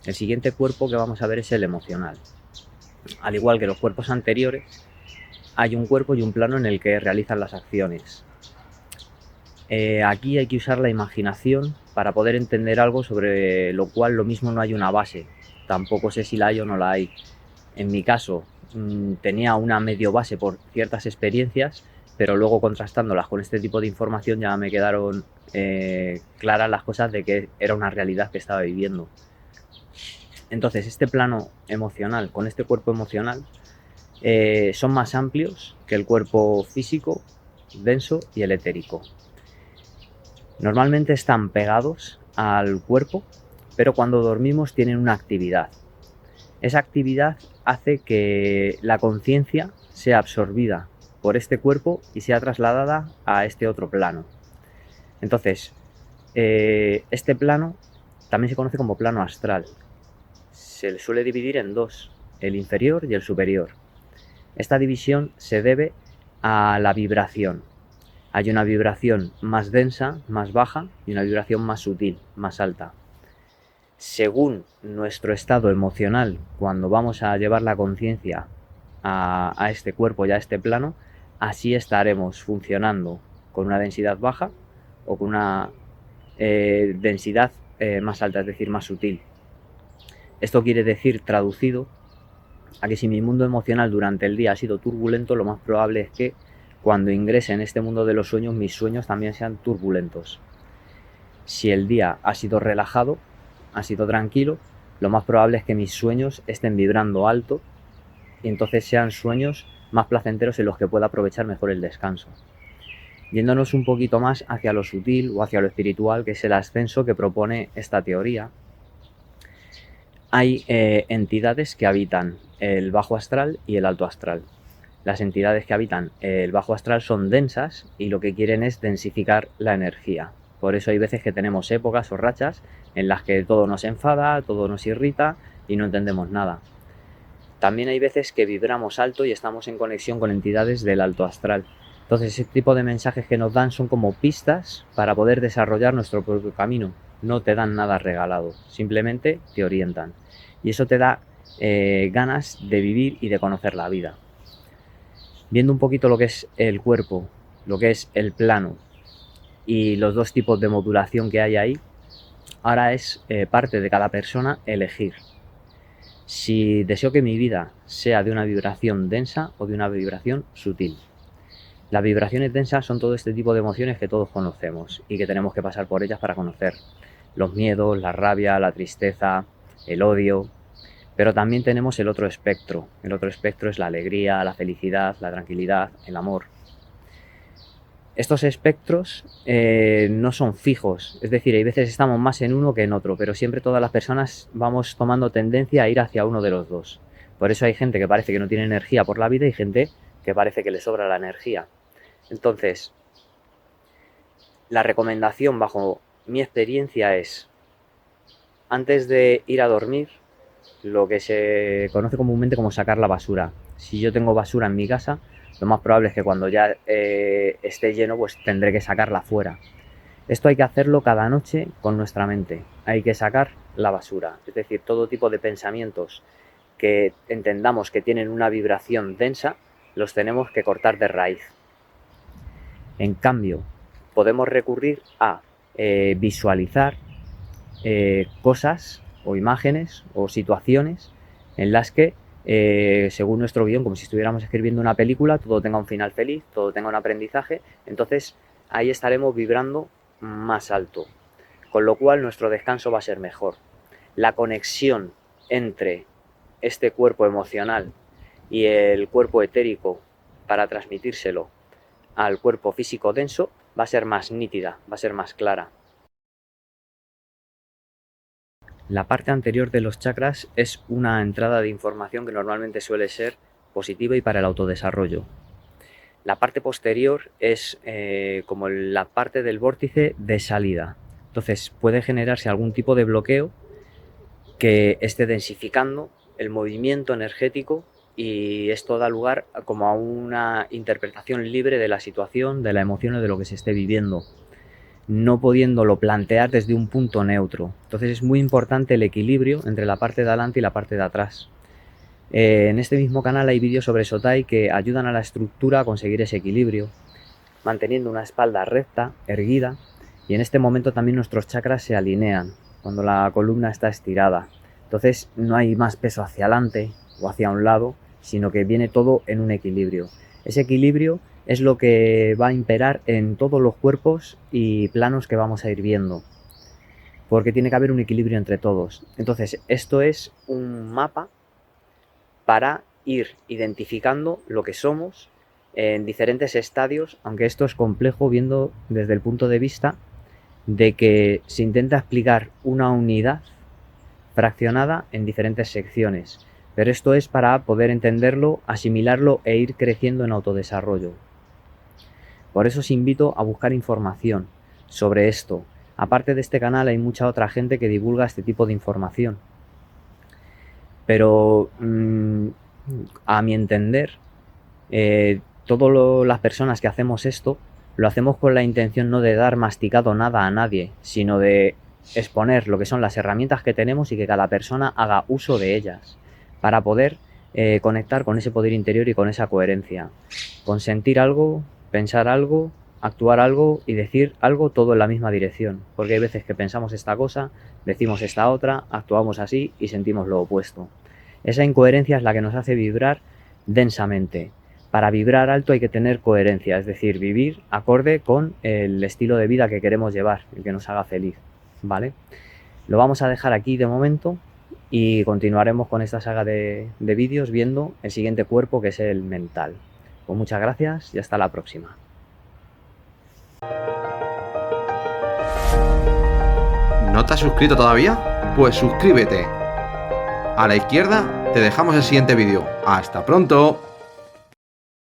El siguiente cuerpo que vamos a ver es el emocional. Al igual que los cuerpos anteriores, hay un cuerpo y un plano en el que realizan las acciones. Aquí hay que usar la imaginación para poder entender algo sobre lo cual lo mismo no hay una base. Tampoco sé si la hay o no la hay. En mi caso, tenía una medio base por ciertas experiencias, pero luego contrastándolas con este tipo de información ya me quedaron claras las cosas de que era una realidad que estaba viviendo. Entonces, este plano emocional, con este cuerpo emocional, son más amplios que el cuerpo físico, denso y el etérico. Normalmente están pegados al cuerpo, pero cuando dormimos tienen una actividad. Esa actividad hace que la conciencia sea absorbida por este cuerpo y sea trasladada a este otro plano. Entonces, este plano también se conoce como plano astral. Se le suele dividir en dos, el inferior y el superior. Esta división se debe a la vibración. Hay una vibración más densa, más baja, y una vibración más sutil, más alta. Según nuestro estado emocional, cuando vamos a llevar la conciencia a este cuerpo y a este plano, así estaremos funcionando con una densidad baja o con una densidad más alta, es decir, más sutil. Esto quiere decir, traducido, a que si mi mundo emocional durante el día ha sido turbulento, lo más probable es que cuando ingrese en este mundo de los sueños, mis sueños también sean turbulentos. Si el día ha sido relajado, ha sido tranquilo, lo más probable es que mis sueños estén vibrando alto y entonces sean sueños más placenteros en los que pueda aprovechar mejor el descanso. Yéndonos un poquito más hacia lo sutil o hacia lo espiritual, que es el ascenso que propone esta teoría, hay entidades que habitan el bajo astral y el alto astral. Las entidades que habitan el bajo astral son densas y lo que quieren es densificar la energía. Por eso hay veces que tenemos épocas o rachas en las que todo nos enfada, todo nos irrita y no entendemos nada. También hay veces que vibramos alto y estamos en conexión con entidades del alto astral. Entonces, ese tipo de mensajes que nos dan son como pistas para poder desarrollar nuestro propio camino. No te dan nada regalado, simplemente te orientan. Y eso te da ganas de vivir y de conocer la vida. Viendo un poquito lo que es el cuerpo, lo que es el plano y los dos tipos de modulación que hay ahí, ahora es parte de cada persona elegir si deseo que mi vida sea de una vibración densa o de una vibración sutil. Las vibraciones densas son todo este tipo de emociones que todos conocemos y que tenemos que pasar por ellas para conocer los miedos, la rabia, la tristeza, el odio. Pero también tenemos el otro espectro. El otro espectro es la alegría, la felicidad, la tranquilidad, el amor. Estos espectros no son fijos, es decir, hay veces estamos más en uno que en otro, pero siempre todas las personas vamos tomando tendencia a ir hacia uno de los dos. Por eso hay gente que parece que no tiene energía por la vida y gente que parece que le sobra la energía. Entonces, la recomendación bajo mi experiencia es, antes de ir a dormir, lo que se conoce comúnmente como sacar la basura. Si yo tengo basura en mi casa, lo más probable es que cuando ya esté lleno, pues tendré que sacarla fuera. Esto hay que hacerlo cada noche con nuestra mente. Hay que sacar la basura, es decir, todo tipo de pensamientos que entendamos que tienen una vibración densa, los tenemos que cortar de raíz. En cambio, podemos recurrir a visualizar cosas o imágenes o situaciones en las que, según nuestro guión, como si estuviéramos escribiendo una película, todo tenga un final feliz, todo tenga un aprendizaje, entonces ahí estaremos vibrando más alto, con lo cual nuestro descanso va a ser mejor. La conexión entre este cuerpo emocional y el cuerpo etérico para transmitírselo al cuerpo físico denso va a ser más nítida, va a ser más clara. La parte anterior de los chakras es una entrada de información que normalmente suele ser positiva y para el autodesarrollo. La parte posterior es como la parte del vórtice de salida. Entonces puede generarse algún tipo de bloqueo que esté densificando el movimiento energético y esto da lugar como a una interpretación libre de la situación, de la emoción o de lo que se esté viviendo. no pudiéndolo plantear desde un punto neutro. Entonces es muy importante el equilibrio entre la parte de adelante y la parte de atrás. En este mismo canal hay vídeos sobre Sotai que ayudan a la estructura a conseguir ese equilibrio, manteniendo una espalda recta, erguida, y en este momento también nuestros chakras se alinean cuando la columna está estirada. Entonces no hay más peso hacia adelante o hacia un lado, sino que viene todo en un equilibrio. Ese equilibrio es lo que va a imperar en todos los cuerpos y planos que vamos a ir viendo, porque tiene que haber un equilibrio entre todos. Entonces esto es un mapa para ir identificando lo que somos en diferentes estadios, aunque esto es complejo viendo desde el punto de vista de que se intenta explicar una unidad fraccionada en diferentes secciones, pero esto es para poder entenderlo, asimilarlo e ir creciendo en autodesarrollo. Por eso os invito a buscar información sobre esto. Aparte de este canal hay mucha otra gente que divulga este tipo de información, pero a mi entender, todas las personas que hacemos esto lo hacemos con la intención no de dar masticado nada a nadie, sino de exponer lo que son las herramientas que tenemos y que cada persona haga uso de ellas para poder conectar con ese poder interior y con esa coherencia, con sentir algo, pensar algo, actuar algo y decir algo todo en la misma dirección, porque hay veces que pensamos esta cosa, decimos esta otra, actuamos así y sentimos lo opuesto. Esa incoherencia es la que nos hace vibrar densamente. Para vibrar alto hay que tener coherencia, es decir, vivir acorde con el estilo de vida que queremos llevar, el que nos haga feliz, ¿vale? Lo vamos a dejar aquí de momento y continuaremos con esta saga de vídeos viendo el siguiente cuerpo, que es el mental. Pues muchas gracias y hasta la próxima. ¿No te has suscrito todavía? Pues suscríbete. A la izquierda te dejamos el siguiente vídeo. ¡Hasta pronto!